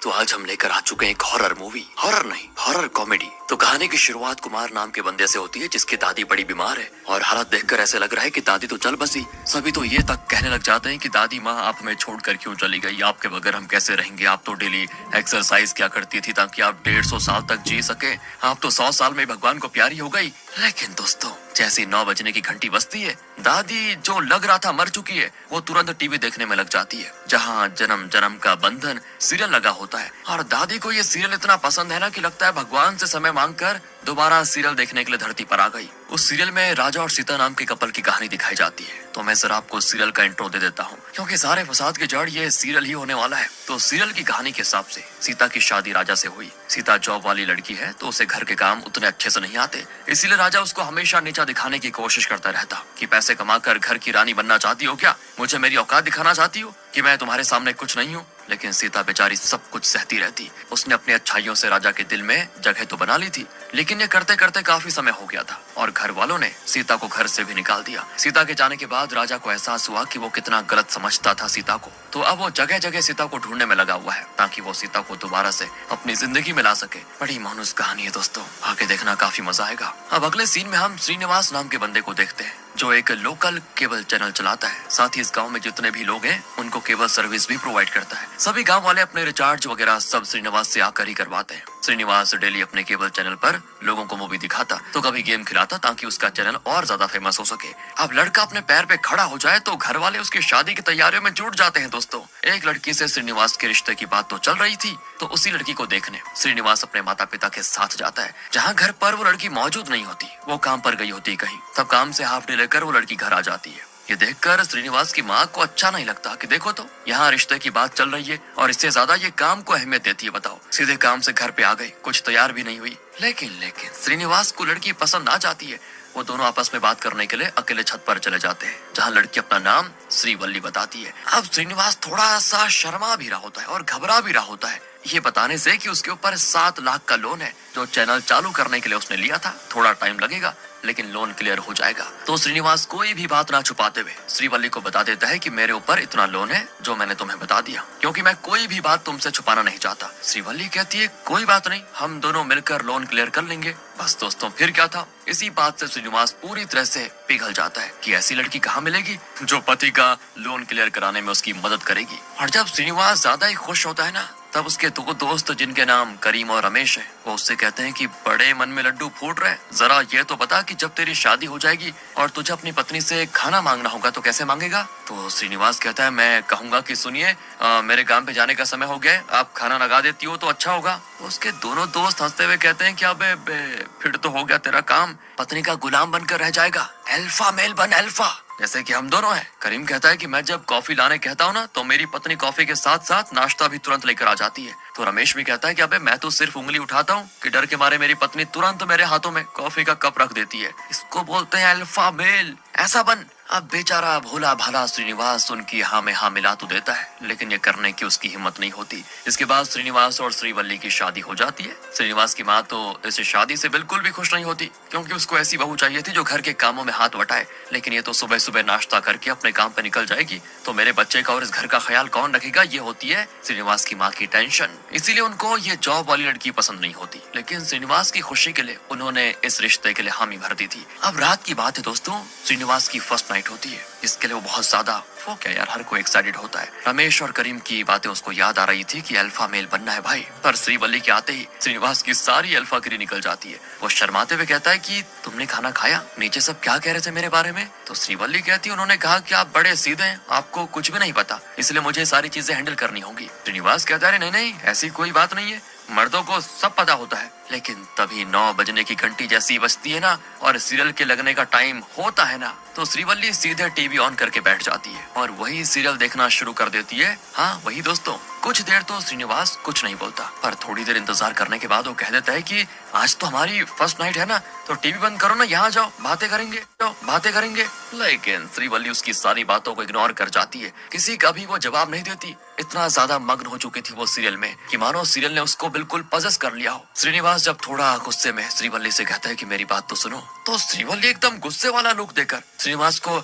तो आज हम लेकर आ चुके हैं एक हॉरर मूवी, हॉरर नहीं हॉरर कॉमेडी। तो कहानी की शुरुआत कुमार नाम के बंदे से होती है जिसकी दादी बड़ी बीमार है और हालत देखकर ऐसे लग रहा है कि दादी तो चल बसी। सभी तो ये तक कहने लग जाते हैं कि दादी माँ आप हमें छोड़कर क्यों चली गई, आपके बगैर हम कैसे रहेंगे, आप तो डेली एक्सरसाइज क्या करती थी ताकि आप 150 साल तक जी सके, आप तो 100 साल में भगवान को प्यारी हो गई। लेकिन दोस्तों जैसे 9 बजने की घंटी बजती है, दादी जो लग रहा था मर चुकी है वो तुरंत टीवी देखने में लग जाती है जहाँ जन्म जन्म का बंधन सीरियल लगा होता है। और दादी को ये सीरियल इतना पसंद है ना कि लगता है भगवान से समय मांगकर दोबारा सीरियल देखने के लिए धरती पर आ गई। उस सीरियल में राजा और सीता नाम के कपल की कहानी दिखाई जाती है। तो मैं जरा आपको सीरियल का इंट्रो दे देता हूँ क्योंकि सारे फसाद की जड़ ये सीरियल ही होने वाला है। तो सीरियल की कहानी के हिसाब से सीता की शादी राजा से हुई। सीता जॉब वाली लड़की है तो उसे घर के काम उतने अच्छे से नहीं आते, इसीलिए राजा उसको हमेशा नीचा दिखाने की कोशिश करता रहता कि पैसे कमाकर घर की रानी बनना चाहती हो क्या, मुझे मेरी औकात दिखाना चाहती हो कि मैं तुम्हारे सामने कुछ नहीं हूँ। लेकिन सीता बेचारी सब कुछ सहती रहती। उसने अपनी अच्छाइयों से राजा के दिल में जगह तो बना ली थी, लेकिन ये करते करते काफी समय हो गया था और घर वालों ने सीता को घर से भी निकाल दिया। सीता के जाने के बाद राजा को एहसास हुआ कि वो कितना गलत समझता था सीता को। तो अब वो जगह जगह सीता को ढूंढने में लगा हुआ है ताकि वो सीता को दोबारा से अपनी जिंदगी में ला सके। बड़ी मानुस कहानी है दोस्तों, आगे देखना काफी मजा आएगा। अब अगले सीन में हम श्रीनिवास नाम के बंदे को देखते हैं जो एक लोकल केबल चैनल चलाता है। साथ ही इस गांव में जितने भी लोग हैं उनको केबल सर्विस भी प्रोवाइड करता है। सभी गांव वाले अपने रिचार्ज वगैरह सब श्रीनिवास से आकर ही करवाते हैं। श्रीनिवास डेली अपने केबल चैनल पर लोगों को मूवी दिखाता तो कभी गेम खिलाता ताकि उसका चैनल और ज्यादा फेमस हो सके। अब लड़का अपने पैर पे खड़ा हो जाए तो घर वाले उसकी शादी की तैयारियों में जुट जाते हैं। दोस्तों एक लड़की से श्रीनिवास के रिश्ते की बात तो चल रही थी, तो उसी लड़की को देखने श्रीनिवास अपने माता पिता के साथ जाता है जहाँ घर पर वो लड़की मौजूद नहीं होती, वो काम पर गई होती कहीं। तब काम से हाफ डे लेकर वो लड़की घर आ जाती है। ये देखकर श्रीनिवास की माँ को अच्छा नहीं लगता कि देखो तो यहाँ रिश्ते की बात चल रही है और इससे ज्यादा ये काम को अहमियत देती है। बताओ सीधे काम से घर पे आ गई, कुछ तैयार भी नहीं हुई। लेकिन श्रीनिवास को लड़की पसंद आ जाती है। वो दोनों आपस में बात करने के लिए अकेले छत पर चले जाते हैं जहाँ लड़की अपना नाम श्रीवल्ली बताती है। अब श्रीनिवास थोड़ा सा शर्मा भी रहा होता है और घबरा भी रहा होता है ये बताने से कि उसके ऊपर 7 लाख का लोन है जो चैनल चालू करने के लिए उसने लिया था। थोड़ा टाइम लगेगा लेकिन लोन क्लियर हो जाएगा। तो श्रीनिवास कोई भी बात ना छुपाते हुए श्रीवल्ली को बता देता है कि मेरे ऊपर इतना लोन है जो मैंने तुम्हें बता दिया क्योंकि मैं कोई भी बात तुमसे छुपाना नहीं चाहता। श्रीवल्ली कहती है कोई बात नहीं, हम दोनों मिलकर लोन क्लियर कर लेंगे। बस दोस्तों फिर क्या था, इसी बात से श्रीनिवास पूरी तरह से पिघल जाता है कि ऐसी लड़की कहाँ मिलेगी जो पति का लोन क्लियर कराने में उसकी मदद करेगी। और जब श्रीनिवास ज्यादा ही खुश होता है ना तब उसके 2 दोस्त जिनके नाम करीम और रमेश है वो उससे कहते हैं कि बड़े मन में लड्डू फूट रहे, जरा ये तो बता कि जब तेरी शादी हो जाएगी और तुझे अपनी पत्नी से खाना मांगना होगा तो कैसे मांगेगा। तो श्रीनिवास कहता है मैं कहूंगा कि सुनिए मेरे काम पे जाने का समय हो गया, आप खाना लगा देती हो तो अच्छा होगा। तो उसके दोनों दोस्त हंसते हुए कहते हैं कि अबे फिर तो हो गया तेरा काम, पत्नी का गुलाम बनकर रह जाएगा, अल्फा मेल बन अल्फा, जैसे कि हम दोनों हैं। करीम कहता है कि मैं जब कॉफी लाने कहता हूँ ना तो मेरी पत्नी कॉफी के साथ साथ नाश्ता भी तुरंत लेकर आ जाती है। तो रमेश भी कहता है कि अबे मैं तो सिर्फ उंगली उठाता हूँ कि डर के मारे मेरी पत्नी तुरंत मेरे हाथों में कॉफी का कप रख देती है। इसको बोलते हैं अल्फा मेल, ऐसा बन। अब बेचारा भोला भाला श्रीनिवास उनकी हाँ में हाँ मिला तो देता है लेकिन ये करने की उसकी हिम्मत नहीं होती। इसके बाद श्रीनिवास और श्रीवल्ली की शादी हो जाती है। श्रीनिवास की माँ तो इस शादी से बिल्कुल भी खुश नहीं होती क्योंकि उसको ऐसी बहू चाहिए थी जो घर के कामों में हाथ बटाए, लेकिन ये तो सुबह सुबह नाश्ता करके अपने काम पे निकल जाएगी तो मेरे बच्चे का और इस घर का ख्याल कौन रखेगा, ये होती है श्रीनिवास की माँ की टेंशन। इसीलिए उनको ये जॉब वाली लड़की पसंद नहीं होती, लेकिन श्रीनिवास की खुशी के लिए उन्होंने इस रिश्ते के लिए हामी भर दी थी। अब रात की बात है दोस्तों, श्रीनिवास की फर्स्ट नाइट होती है। इसके लिए वो बहुत ज्यादा वो क्या यार हर कोई एक्साइटेड होता है। रमेश और करीम की बातें उसको याद आ रही थी कि अल्फा मेल बनना है भाई, पर श्रीवल्ली के आते ही श्रीनिवास की सारी अल्फागिरी निकल जाती है। वो शर्माते हुए कहता है कि तुमने खाना खाया, नीचे सब क्या कह रहे थे मेरे बारे में। तो श्रीवल्ली कहती है उन्होंने कहा कि आप बड़े सीधे हैं, आपको कुछ भी नहीं पता, इसलिए मुझे सारी चीजें हैंडल करनी होगी। श्रीनिवास कहता है नहीं नहीं ऐसी कोई बात नहीं है, मर्दों को सब पता होता है। लेकिन तभी 9 बजने की घंटी जैसी बजती है ना और सीरियल के लगने का टाइम होता है ना तो श्रीवल्ली सीधे टीवी ऑन करके बैठ जाती है और वही सीरियल देखना शुरू कर देती है। हाँ वही दोस्तों, कुछ देर तो श्रीनिवास कुछ नहीं बोलता पर थोड़ी देर इंतजार करने के बाद वो कह देता है कि आज तो हमारी फर्स्ट नाइट है ना तो टीवी बंद करो ना, यहाँ जाओ बातें करेंगे। लेकिन श्रीवल्ली उसकी सारी बातों को इग्नोर कर जाती है, किसी का भी वो जवाब नहीं देती। इतना ज्यादा मग्न हो चुकी थी वो सीरियल में कि मानो सीरियल ने उसको बिल्कुल पजेस कर लिया हो। श्रीनिवास जब थोड़ा गुस्से में श्रीवल्ली से कहता है कि मेरी बात तो सुनो, तो श्रीवल्ली एकदम गुस्से वाला लुक देकर श्रीनिवास को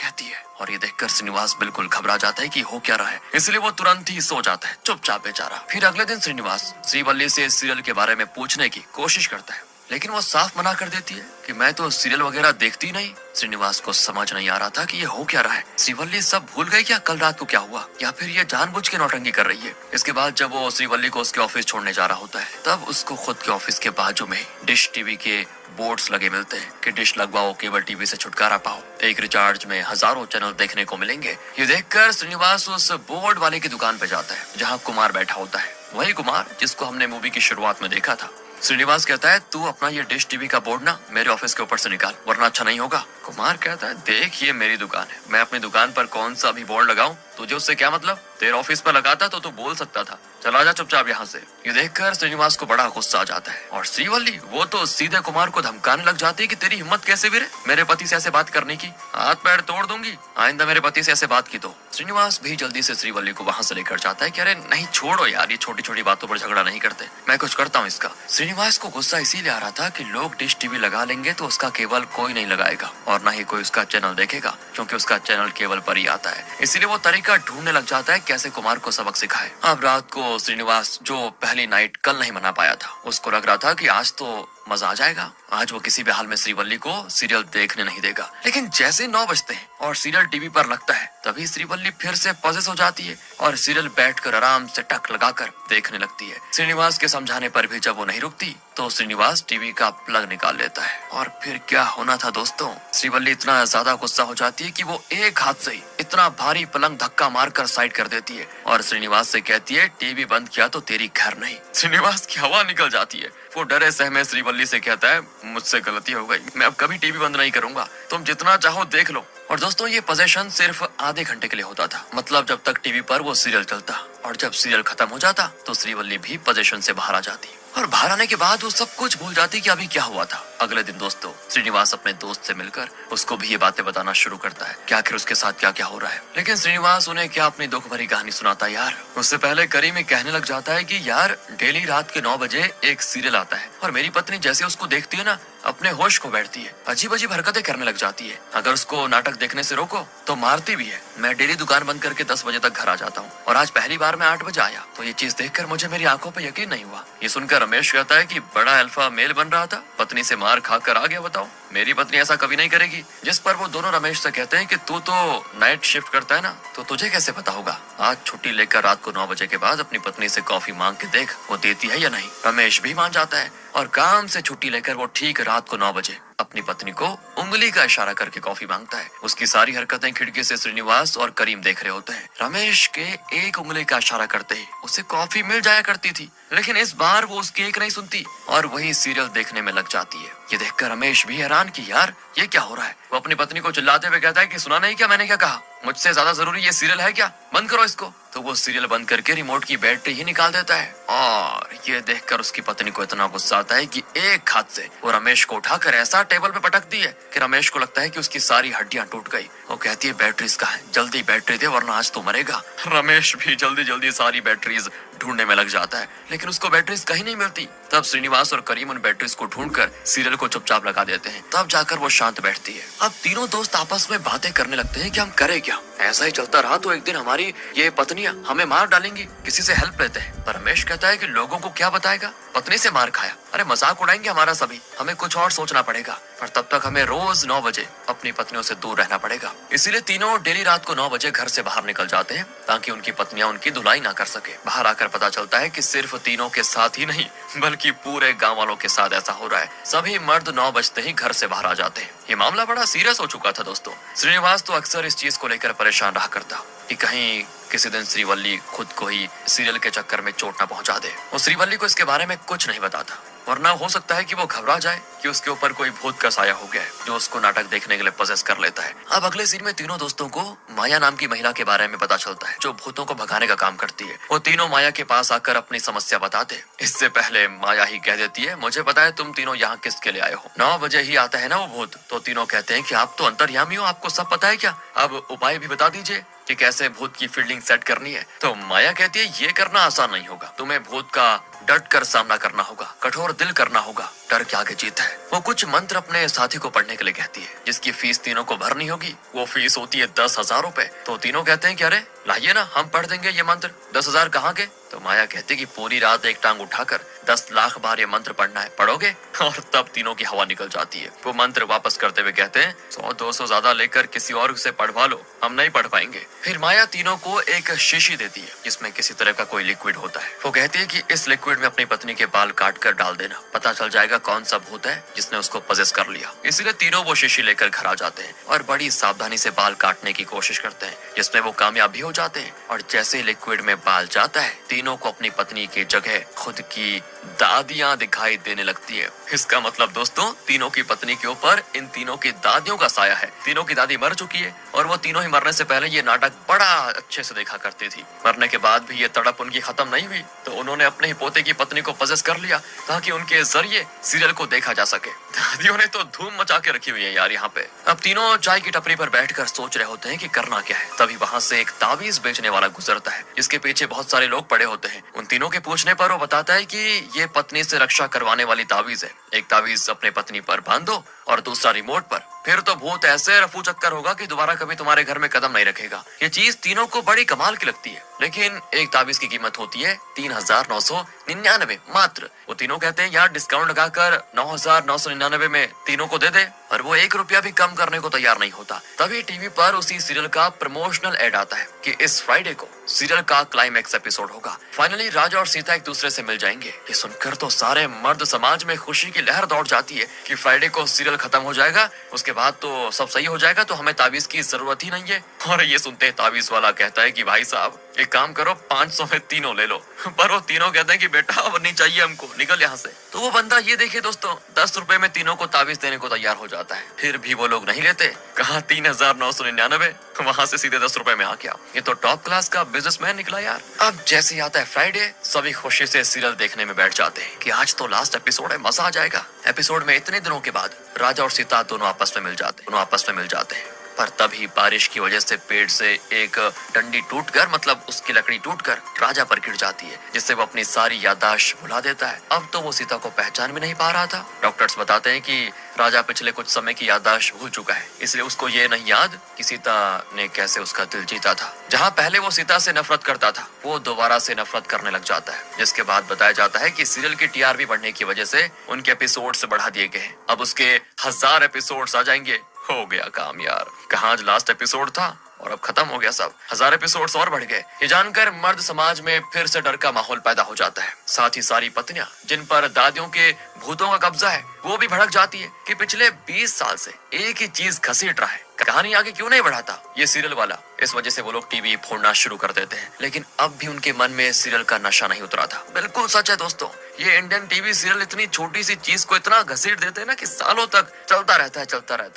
कहती है। और ये देखकर श्रीनिवास बिल्कुल घबरा जाता है कि हो क्या रहा है, इसलिए वो तुरंत ही सो जाता है चुपचाप बेचारा। फिर अगले दिन श्रीनिवास श्रीवल्ली से सीरियल के बारे में पूछने की कोशिश करता है, लेकिन वो साफ मना कर देती है कि मैं तो सीरियल वगैरह देखती नहीं। श्रीनिवास को समझ नहीं आ रहा था कि ये हो क्या रहा है। श्रीवल्ली सब भूल गई क्या कल रात को क्या हुआ, या फिर ये जानबूझ के नौटंकी कर रही है। इसके बाद जब वो श्रीवल्ली को उसके ऑफिस छोड़ने जा रहा होता है, तब उसको खुद के ऑफिस के बाजू में डिश टीवी के बोर्ड्स लगे मिलते हैं कि डिश लगवाओ, केबल टीवी से छुटकारा पाओ, एक रिचार्ज में हजारों चैनल देखने को मिलेंगे। ये देखकर श्रीनिवास उस बोर्ड वाले की दुकान पे जाता है जहाँ कुमार बैठा होता है, वही कुमार जिसको हमने मूवी की शुरुआत में देखा था। श्रीनिवास कहता है तू अपना ये डिश टीवी का बोर्ड ना मेरे ऑफिस के ऊपर से निकाल, वरना अच्छा नहीं होगा। कुमार कहता है देख ये मेरी दुकान है, मैं अपनी दुकान पर कौन सा भी बोर्ड लगाऊं, तुझे उससे क्या मतलब, तेरे ऑफिस पर लगाता तो तू बोल सकता था, चला जा चुपचाप यहाँ से। ये देखकर श्रीनिवास को बड़ा गुस्सा आ जाता है और श्रीवल्ली वो तो सीधे कुमार को धमकाने लग जाती है कि तेरी हिम्मत कैसे भी मेरे पति से ऐसे बात करने की, हाथ पैर तोड़ दूंगी आइंदा मेरे पति से ऐसे बात की तो। श्रीनिवास भी जल्दी से श्रीवल्ली को वहाँ से लेकर जाता है कि अरे नहीं छोड़ो यार, ये छोटी छोटी बातों पर झगड़ा नहीं करते, मैं कुछ करता हूँ इसका। श्रीनिवास को गुस्सा इसीलिए आ रहा था कि लोग डिश टीवी लगा लेंगे तो उसका केबल कोई नहीं लगाएगा और न ही कोई उसका चैनल देखेगा, क्योंकि उसका चैनल केबल पर ही आता है। इसीलिए वो तरीका ढूंढने लग जाता है कैसे कुमार को सबक सिखाए। अब रात को श्रीनिवास जो पहली नाइट कल नहीं मना पाया था, उसको लग रहा था कि आज तो मजा आ जाएगा, आज वो किसी भी हाल में श्रीवल्ली को सीरियल देखने नहीं देगा। लेकिन जैसे 9 बजते हैं और सीरियल टीवी पर लगता है, तभी श्रीवल्ली फिर से पॉजेस हो जाती है और सीरियल बैठकर आराम से टक लगाकर देखने लगती है। श्रीनिवास के समझाने पर भी जब वो नहीं रुकती तो श्रीनिवास टीवी का प्लग निकाल लेता है। और फिर क्या होना था दोस्तों, श्रीवल्ली इतना ज्यादा गुस्सा हो जाती है कि वो एक हाथ से ही इतना भारी पलंग धक्का मारकर साइड कर देती है और श्रीनिवास से कहती है टीवी बंद किया तो तेरी खैर नहीं। श्रीनिवास की हवा निकल जाती है, वो डरे सहमे श्रीवल्ली से कहता है मुझसे गलती हो गई, मैं अब कभी टीवी बंद नहीं करूंगा, तुम जितना चाहो देख लो। और दोस्तों ये पोजेशन सिर्फ आधे घंटे के लिए होता था, मतलब जब तक टीवी पर वो सीरियल चलता, और जब सीरियल खत्म हो जाता तो श्रीवल्ली भी पोजेशन से बाहर आ जाती और बाहर आने के बाद वो सब कुछ भूल जाती कि अभी क्या हुआ था। अगले दिन दोस्तों श्रीनिवास अपने दोस्त से मिलकर उसको भी ये बातें बताना शुरू करता है कि आखिर उसके साथ क्या क्या हो रहा है। लेकिन श्रीनिवास उन्हें क्या अपनी दुख भरी कहानी सुनाता है यार। उससे पहले करीम ये कहने लग जाता है कि यार डेली रात के 9 बजे एक सीरियल आता है और मेरी पत्नी जैसे उसको देखती है ना अपने होश खो बैठती है, अजीब अजीब हरकतें करने लग जाती है, अगर उसको नाटक देखने से रोको तो मारती भी है। मैं डेली दुकान बंद करके 10 बजे तक घर आ जाता हूँ और आज पहली बार मैं 8 बजे आया तो ये चीज देखकर मुझे मेरी आंखों पे यकीन नहीं हुआ। ये सुनकर रमेश कहता है कि बड़ा अल्फा मेल बन रहा था, पत्नी से मार खाकर आ गया, बताओ मेरी पत्नी ऐसा कभी नहीं करेगी। जिस पर वो दोनों रमेश से कहते हैं कि तू तो नाइट शिफ्ट करता है ना, तो तुझे कैसे पता होगा, आज छुट्टी लेकर रात को 9 बजे के बाद अपनी पत्नी से कॉफी मांग के देख वो देती है या नहीं। रमेश भी मान जाता है और काम से छुट्टी लेकर वो ठीक रात को 9 बजे अपनी पत्नी को उंगली का इशारा करके कॉफी मांगता है। उसकी सारी हरकतें खिड़की से श्रीनिवास और करीम देख रहे होते हैं। रमेश के एक उंगली का इशारा करते ही उसे कॉफी मिल जाया करती थी, लेकिन इस बार वो उसकी एक नहीं सुनती और वही सीरियल देखने में लग जाती है। ये देखकर रमेश भी हैरान कि यार ये क्या हो रहा है। वो अपनी पत्नी को चिल्लाते हुए कहता है कि सुना नहीं क्या मैंने क्या कहा, मुझसे ज्यादा जरूरी ये सीरियल है क्या, बंद करो इसको। तो वो सीरियल बंद करके रिमोट की बैटरी ही निकाल देता है और ये देखकर उसकी पत्नी को इतना गुस्सा आता है कि एक हाथ से वो रमेश को उठाकर ऐसा टेबल पे पटकती है कि रमेश को लगता है कि उसकी सारी हड्डियां टूट गई। वो कहती है बैटरी इसका है, जल्दी बैटरी दे वरना आज तो मरेगा। रमेश भी जल्दी जल्दी सारी बैटरीज ढूंढने में लग जाता है, लेकिन उसको बैटरीज कहीं नहीं मिलती। तब श्रीनिवास और करीम उन बैटरीज को ढूंढकर सीरियल को चुपचाप लगा देते हैं। तब जाकर वो शांत बैठती है। अब तीनों दोस्त आपस में बातें करने लगते हैं कि हम करें क्या। ऐसा ही चलता रहा तो एक दिन हमारी ये पत्नियां हमें मार डालेंगी, किसी से हेल्प लेते हैं। पर रमेश कहता है कि लोगों को क्या बताएगा, पत्नी से मार खाया, अरे मजाक उड़ाएंगे हमारा सभी, हमें कुछ और सोचना पड़ेगा। पर तब तक हमें रोज 9 बजे अपनी पत्नियों से दूर रहना पड़ेगा। इसीलिए तीनों डेली रात को 9 बजे घर से बाहर निकल जाते हैं ताकि उनकी पत्नियां उनकी धुलाई ना कर सके। बाहर आकर पता चलता है कि सिर्फ तीनों के साथ ही नहीं बल्कि पूरे गांव वालों के साथ ऐसा हो रहा है। सभी मर्द 9 बजते ही घर से बाहर आ जाते हैं। ये मामला बड़ा सीरियस हो चुका था दोस्तों। श्रीनिवास तो अक्सर इस चीज को लेकर परेशान रहा करता कि कहीं किसी दिन श्रीवल्ली खुद को ही सीरियल के चक्कर में चोट न पहुंचा दे। वो श्रीवल्ली को इसके बारे में कुछ नहीं बताता, वरना हो सकता है कि वो घबरा जाए कि उसके ऊपर कोई भूत का साया हो गया है जो उसको नाटक देखने के लिए पोजेस कर लेता है। अब अगले सीन में तीनों दोस्तों को माया नाम की महिला के बारे में पता चलता है जो भूतों को भगाने का काम करती है। वो तीनों माया के पास आकर अपनी समस्या बताते। इससे पहले माया ही कह देती है, मुझे पता है तुम तीनों यहाँ किसके लिए आए हो, 9 बजे ही आता है ना वो भूत। तो तीनों कहते हैं कि आप तो अंतर्यामी हो, आपको सब पता है क्या, अब उपाय भी बता दीजिए कि कैसे भूत की फील्डिंग सेट करनी है। तो माया कहती है ये करना आसान नहीं होगा, तुम्हें भूत का डट कर सामना करना होगा, कठोर दिल करना होगा, डर के आगे जीत है। वो कुछ मंत्र अपने साथी को पढ़ने के लिए कहती है, जिसकी फीस तीनों को भरनी होगी। वो फीस होती है 10,000 रुपए। तो तीनों कहते हैं कि अरे लाइए ना, हम पढ़ देंगे ये मंत्र। 10,000 कहाँ के? तो माया कहती है कि पूरी रात एक टांग उठाकर 10 लाख बार ये मंत्र पढ़ना है, पढ़ोगे? और तब तीनों की हवा निकल जाती है। वो मंत्र वापस करते हुए कहते हैं 100-200 ज्यादा लेकर किसी और से पढ़वा लो, हम नहीं पढ़ पाएंगे। फिर माया तीनों को एक शीशी देती है जिसमें किसी तरह का कोई लिक्विड होता है। वो कहती है कि इस लिक्विड में अपनी पत्नी के बाल काट कर डाल देना, पता चल जाएगा कौन सा भूत है जिसने उसको पजेस कर लिया। इसीलिए तीनों वो शीशी लेकर घर आ जाते हैं और बड़ी सावधानी से बाल काटने की कोशिश करते हैं, जिसमें वो कामयाब भी हो जाते हैं। और जैसे ही लिक्विड में बाल जाता है, तीनों को अपनी पत्नी की जगह खुद की दादियां दिखाई देने लगती है। इसका मतलब दोस्तों, तीनों की पत्नी के ऊपर इन तीनों की दादियों का साया है। तीनों की दादी मर चुकी है और वो तीनों ही मरने से पहले ये नाटक बड़ा अच्छे से देखा करती थी। मरने के बाद भी ये तड़प उनकी खत्म नहीं हुई, तो उन्होंने अपने ही पोते की पत्नी को पजेस कर लिया ताकि उनके जरिए सीरियल को देखा जा सके। दादियों ने तो धूम मचा के रखी हुई है यार यहाँ पे। अब तीनों चाय की टपरी पर बैठकर सोच रहे होते हैं कि करना क्या है। तभी वहाँ से एक ताबीज बेचने वाला गुजरता है, जिसके पीछे बहुत सारे लोग पड़े होते हैं। उन तीनों के पूछने पर वो बताता है कि ये पत्नी से रक्षा करवाने वाली ताबीज है। एक ताबीज अपने पत्नी पर बांधो और दूसरा रिमोट पर, फिर तो भूत ऐसे रफू चक्कर होगा कि दोबारा कभी तुम्हारे घर में कदम नहीं रखेगा। ये चीज तीनों को बड़ी कमाल की लगती है, लेकिन एक ताबीज की कीमत होती है 3,999 मात्र। वो तीनों कहते हैं यार डिस्काउंट लगाकर 9,999 में तीनों को दे दे, और वो 1 रुपया भी कम करने को तैयार नहीं होता। तभी टीवी पर उसी सीरियल का प्रमोशनल एड आता है कि इस फ्राइडे को सीरियल का क्लाइमैक्स एपिसोड होगा। फाइनली राजा और सीता एक दूसरे से मिल जाएंगे। ये सुनकर तो सारे मर्द समाज में खुशी की लहर दौड़ जाती है कि फ्राइडे को सीरियल खत्म हो जाएगा, उसके बाद तो सब सही हो जाएगा, तो हमें ताबीज की जरूरत ही नहीं है। और ये सुनते ताबीज वाला कहता है कि भाई साहब एक काम करो, 500 में तीनों ले लो। पर वो तीनों कहते हैं कि बेटा अब नहीं चाहिए हमको, निकल यहाँ से। तो वो बंदा ये देखे दोस्तों, 10 रुपए में तीनों को ताबीज देने को तैयार हो जाता है। फिर भी वो लोग नहीं लेते। कहा 3,999, वहाँ से सीधे 10 रुपए में आ गया। ये तो टॉप क्लास का बिजनेसमैन निकला यार। अब जैसे आता है फ्राइडे, सभी खुशी से सीरियल देखने में बैठ जाते हैं कि आज तो लास्ट एपिसोड है, मजा आ जाएगा। एपिसोड में इतने दिनों के बाद राजा और सीता दोनों आपस में मिल जाते हैं। पर तभी बारिश की वजह से पेड़ से एक डंडी टूटकर, मतलब उसकी लकड़ी टूटकर राजा पर गिर जाती है, जिससे वो अपनी सारी याददाश्त भुला देता है। अब तो वो सीता को पहचान भी नहीं पा रहा था। डॉक्टर्स बताते हैं कि राजा पिछले कुछ समय की याददाश्त भूल चुका है, इसलिए उसको ये नहीं याद कि सीता ने कैसे उसका दिल जीता था। जहाँ पहले वो सीता से नफरत करता था, वो दोबारा से नफरत करने लग जाता है। जिसके बाद बताया जाता है कि सीरियल की टीआरपी बढ़ने की वजह से उनके एपिसोड्स बढ़ा दिए गए हैं। अब उसके 1000 एपिसोड्स आ जाएंगे। हो गया काम यार, कहाँ आज लास्ट एपिसोड था और अब खत्म हो गया सब। 1000 एपिसोड्स और बढ़ गए। ये जानकर मर्द समाज में फिर से डर का माहौल पैदा हो जाता है। साथ ही सारी पत्नियां जिन पर दादियों के भूतों का कब्जा है, वो भी भड़क जाती है कि पिछले 20 साल से एक ही चीज घसीट रहा है, कहानी आगे क्यों नहीं बढ़ाता ये सीरियल वाला। इस वजह से वो लोग टीवी फोड़ना शुरू कर देते हैं। लेकिन अब भी उनके मन में सीरियल का नशा नहीं उतरा था। बिल्कुल सच है दोस्तों, ये इंडियन टीवी सीरियल इतनी छोटी सी चीज को इतना घसीट देते हैं ना कि सालों तक चलता रहता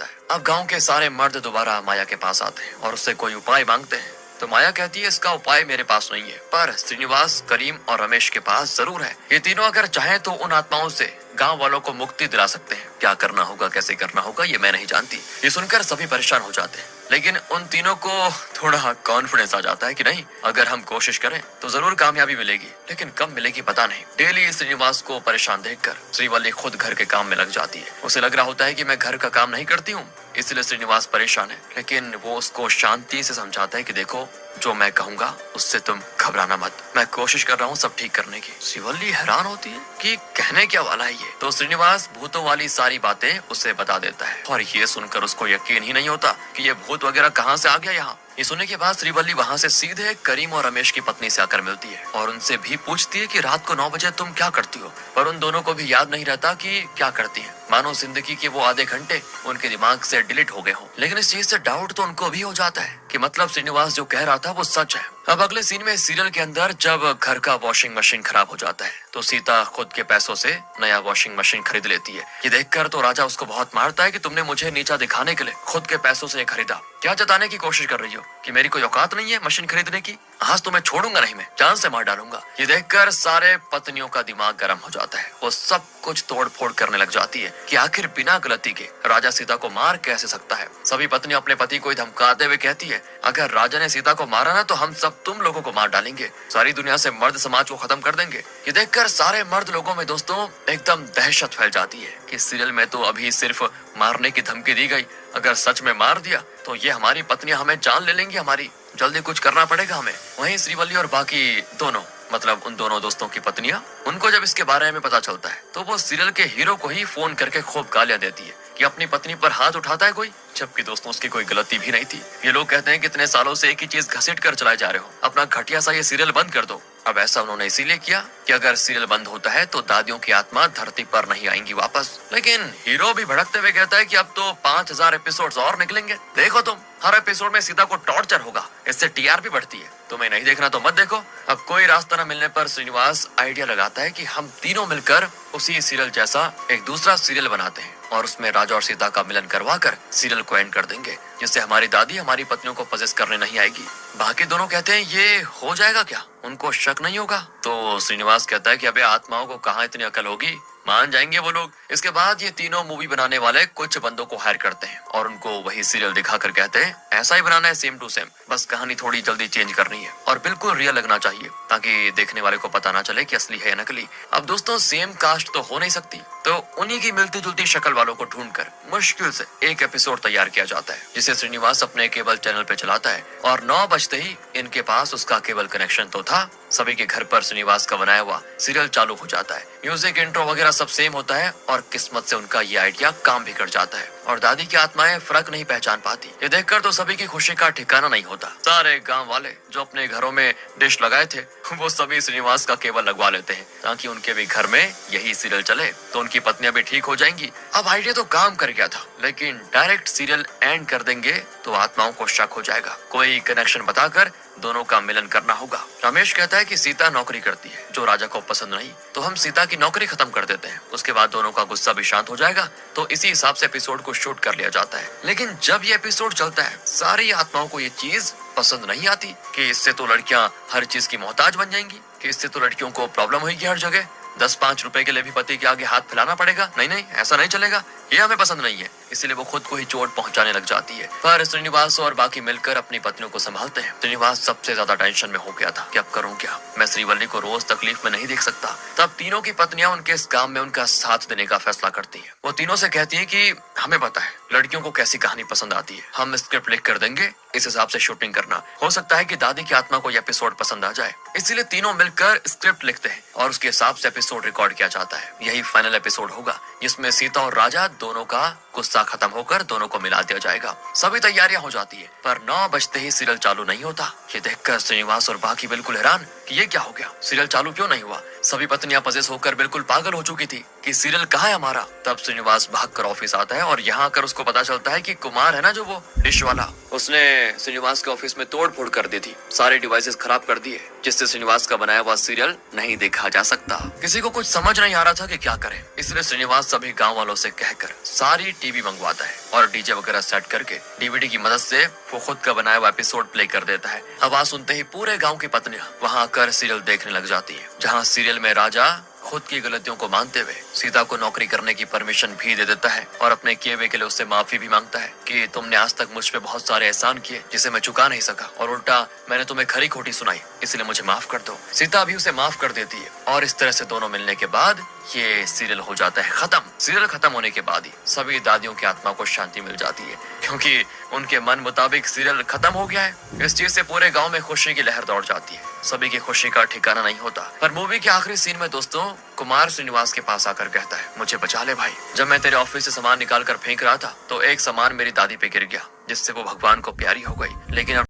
है। अब गाँव के सारे मर्द दोबारा माया के पास आते हैं और उससे कोई उपाय मांगते हैं। तो माया कहती है इसका उपाय मेरे पास नहीं है, पर श्रीनिवास, करीम और रमेश के पास जरूर है। ये तीनों अगर चाहें तो उन आत्माओं से गांव वालों को मुक्ति दिला सकते हैं। क्या करना होगा, कैसे करना होगा, ये मैं नहीं जानती। ये सुनकर सभी परेशान हो जाते हैं, लेकिन उन तीनों को थोड़ा कॉन्फिडेंस आ जाता है कि नहीं, अगर हम कोशिश करें तो जरूर कामयाबी मिलेगी, लेकिन कब मिलेगी पता नहीं। डेली श्रीनिवास को परेशान देखकर श्रीवल्ली खुद घर के काम में लग जाती है। उसे लग रहा होता है कि मैं घर का काम नहीं करती हूँ, इसलिए श्रीनिवास परेशान है। लेकिन वो उसको शांति से समझाता है कि देखो, जो मैं कहूँगा उससे तुम घबराना मत, मैं कोशिश कर रहा हूँ सब ठीक करने की। श्रीवल्ली हैरान होती है कि कहने क्या वाला है ये। तो श्रीनिवास भूतों वाली सारी बातें उसे बता देता है, और ये सुनकर उसको यकीन ही नहीं होता कि ये भूत वगैरह कहाँ से आ गया यहाँ। ये सुनने के बाद श्रीवल्ली वहाँ से सीधे करीम और रमेश की पत्नी से आकर मिलती है और उनसे भी पूछती है कि रात को 9 बजे तुम क्या करती हो। पर उन दोनों को भी याद नहीं रहता कि क्या करती है, मानो जिंदगी के वो आधे घंटे उनके दिमाग से डिलीट हो गए हो। लेकिन इस चीज से डाउट तो उनको भी हो जाता है कि मतलब श्रीनिवास जो कह रहा था वो सच है। अब अगले सीन में सीरियल के अंदर जब घर का वॉशिंग मशीन खराब हो जाता है, तो सीता खुद के पैसों से नया वॉशिंग मशीन खरीद लेती है। ये देखकर तो राजा उसको बहुत मारता है कि तुमने मुझे नीचा दिखाने के लिए खुद के पैसों से खरीदा। क्या जताने की कोशिश कर रही हो कि मेरी कोई औकात नहीं है मशीन खरीदने की? आज तो मैं छोड़ूंगा नहीं, मैं जान से मार डालूंगा। ये देखकर सारे पत्नियों का दिमाग गर्म हो जाता है। वो सब कुछ तोड़ फोड़ करने लग जाती है कि आखिर बिना गलती के राजा सीता को मार कैसे सकता है। सभी पत्नियां अपने पति को धमकाते हुए कहती है अगर राजा ने सीता को मारा ना तो हम सब तुम लोगों को मार डालेंगे, सारी दुनिया से मर्द समाज को खत्म कर देंगे। ये देखकर सारे मर्द लोगों में दोस्तों एकदम दहशत फैल जाती है कि सीरियल में तो अभी सिर्फ मारने की धमकी दी गई, अगर सच में मार दिया तो ये हमारी पत्नियां हमें जान ले लेंगी, हमारी जल्दी कुछ करना पड़ेगा हमें। वहीं श्रीवल्ली और बाकी दोनों मतलब उन दोनों दोस्तों की पत्नियां, उनको जब इसके बारे में पता चलता है तो वो सीरियल के हीरो को ही फोन करके खूब गालियां देती है कि अपनी पत्नी पर हाथ उठाता है कोई, जबकि दोस्तों उसकी कोई गलती भी नहीं थी। ये लोग कहते हैं कि इतने सालों से एक ही चीज घसीट कर चलाए जा रहे हो, अपना घटिया सा ये सीरियल बंद कर दो। अब ऐसा उन्होंने इसीलिए किया कि अगर सीरियल बंद होता है तो दादियों की आत्मा धरती पर नहीं आएंगी वापस। लेकिन हीरो भी भड़कते हुए कहता है कि अब तो 5000 एपिसोड्स और निकलेंगे, देखो तुम हर एपिसोड में सीता को टॉर्चर होगा, इससे टीआरपी बढ़ती है, तुम्हें नहीं देखना तो मत देखो। अब कोई रास्ता न मिलने पर श्रीनिवास आइडिया लगाता है कि हम तीनों मिलकर उसी सीरियल जैसा एक दूसरा सीरियल बनाते हैं और उसमें राजा और सीता का मिलन करवा कर सीरियल को एंड कर देंगे, जिससे हमारी दादी हमारी पत्नियों को पजेस करने नहीं आएगी। बाकी दोनों कहते हैं ये हो जाएगा क्या, उनको शक नहीं होगा? तो श्रीनिवास कहता है कि अबे आत्माओं को कहाँ इतनी अकल होगी, मान जाएंगे वो लोग। इसके बाद ये तीनों मूवी बनाने वाले कुछ बंदों को हायर करते हैं और उनको वही सीरियल दिखाकर कहते हैं ऐसा ही बनाना है सेम टू सेम, बस कहानी थोड़ी जल्दी चेंज करनी है और बिल्कुल रियल लगना चाहिए ताकि देखने वाले को पता ना चले कि असली है या नकली। अब दोस्तों सेम कास्ट तो हो नहीं सकती, तो उन्हीं की मिलती जुलती शक्ल वालों को ढूंढकर मुश्किल से एक एपिसोड तैयार किया जाता है, जिसे श्रीनिवास अपने केबल चैनल पे चलाता है और 9 बजते ही इनके पास उसका केबल कनेक्शन तो था, सभी के घर पर श्रीनिवास का बनाया हुआ सीरियल चालू हो जाता है। म्यूजिक इंट्रो वगैरह सब सेम होता है और किस्मत से उनका ये आइडिया काम भी कर जाता है और दादी की आत्माएं फर्क नहीं पहचान पाती। ये देखकर तो सभी की खुशी का ठिकाना नहीं होता। सारे गांव वाले जो अपने घरों में डिश लगाए थे वो सभी श्रीनिवास का केबल लगवा लेते हैं ताकि उनके भी घर में यही सीरियल चले तो उनकी पत्नियां भी ठीक हो जाएंगी। अब आइडिया तो काम कर गया था, लेकिन डायरेक्ट सीरियल एंड कर देंगे तो आत्माओं को शक हो जाएगा, कोई कनेक्शन बताकर दोनों का मिलन करना होगा। रमेश कहता है कि सीता नौकरी करती है जो राजा को पसंद नहीं, तो हम सीता की नौकरी खत्म कर देते हैं, उसके बाद दोनों का गुस्सा भी शांत हो जाएगा। तो इसी हिसाब से एपिसोड को शूट कर लिया जाता है। लेकिन जब ये एपिसोड चलता है सारी आत्माओं को ये चीज पसंद नहीं आती कि इससे तो लड़कियां हर चीज की मोहताज बन जाएंगी, कि इससे तो लड़कियों को प्रॉब्लम होगी हर जगह, 10-5 रुपए के लिए भी पति के आगे हाथ फैलाना पड़ेगा, नहीं नहीं ऐसा नहीं चलेगा, ये हमें पसंद नहीं है। इसीलिए वो खुद को ही चोट पहुंचाने लग जाती है। पर श्रीनिवास और बाकी मिलकर अपनी पत्नियों को संभालते हैं। श्रीनिवास सबसे ज्यादा टेंशन में हो गया था कि अब करूं क्या, मैं श्रीवल्ली को रोज तकलीफ में नहीं देख सकता। तब तीनों की पत्नियां उनके इस काम में उनका साथ देने का फैसला करती है। वो तीनों से कहती है कि हमें पता है लड़कियों को कैसी कहानी पसंद आती है, हम स्क्रिप्ट लिख कर देंगे, इस हिसाब से शूटिंग करना। हो सकता है कि दादी की आत्मा को यह एपिसोड पसंद आ जाए, इसीलिए तीनों मिलकर स्क्रिप्ट लिखते हैं और उसके हिसाब से एपिसोड रिकॉर्ड किया जाता है। यही फाइनल एपिसोड होगा जिसमें सीता और राजा दोनों का गुस्सा खत्म होकर दोनों को मिला दिया जाएगा। सभी तैयारियां हो जाती है पर 9 बजते ही सीरियल चालू नहीं होता। ये देखकर श्रीनिवास और बाकी बिल्कुल हैरान कि ये क्या हो गया, सीरियल चालू क्यों नहीं हुआ। सभी पत्नियां पजेस होकर बिल्कुल पागल हो चुकी थी कि सीरियल कहाँ है हमारा। तब श्रीनिवास भागकर ऑफिस आता है और यहाँ आकर उसको पता चलता है कि कुमार है ना जो वो डिश वाला, उसने श्रीनिवास के ऑफिस में तोड़ फोड़ कर दी थी, सारे डिवाइसेस खराब कर दिए जिससे श्रीनिवास का बनाया हुआ सीरियल नहीं देखा जा सकता। किसी को कुछ समझ नहीं आ रहा था कि क्या करे, इसलिए श्रीनिवास सभी गांव वालों से कहकर सारी टीवी मंगवाता है और डीजे वगैरह सेट करके डीवीडी की मदद से वो खुद का बनाया हुआ एपिसोड प्ले कर देता है। आवाज सुनते ही पूरे गांव की पत्नियां वहां आकर सीरियल देखने लग जाती है, जहां सीरियल में राजा खुद की गलतियों को मानते हुए सीता को नौकरी करने की परमिशन भी दे देता है और अपने किए हुए के लिए उससे माफी भी मांगता है कि तुमने आज तक मुझ पे बहुत सारे एहसान किए जिसे मैं चुका नहीं सका और उल्टा मैंने तुम्हें खरी खोटी सुनाई, इसलिए मुझे माफ कर दो। सीता भी उसे माफ कर देती है और इस तरह से दोनों मिलने के बाद ये सीरियल हो जाता है खत्म। सीरियल खत्म होने के बाद ही सभी दादियों की आत्मा को शांति मिल जाती है क्योंकि उनके मन मुताबिक सीरियल खत्म हो गया है। इस चीज से पूरे गांव में खुशी की लहर दौड़ जाती है, सभी की खुशी का ठिकाना नहीं होता। पर मूवी के आखिरी सीन में दोस्तों कुमार श्रीनिवास के पास आकर कहता है, मुझे बचा ले भाई, जब मैं तेरे ऑफिस से सामान निकाल कर फेंक रहा था तो एक सामान मेरी दादी पे गिर गया जिससे वो भगवान को प्यारी हो गई, लेकिन अब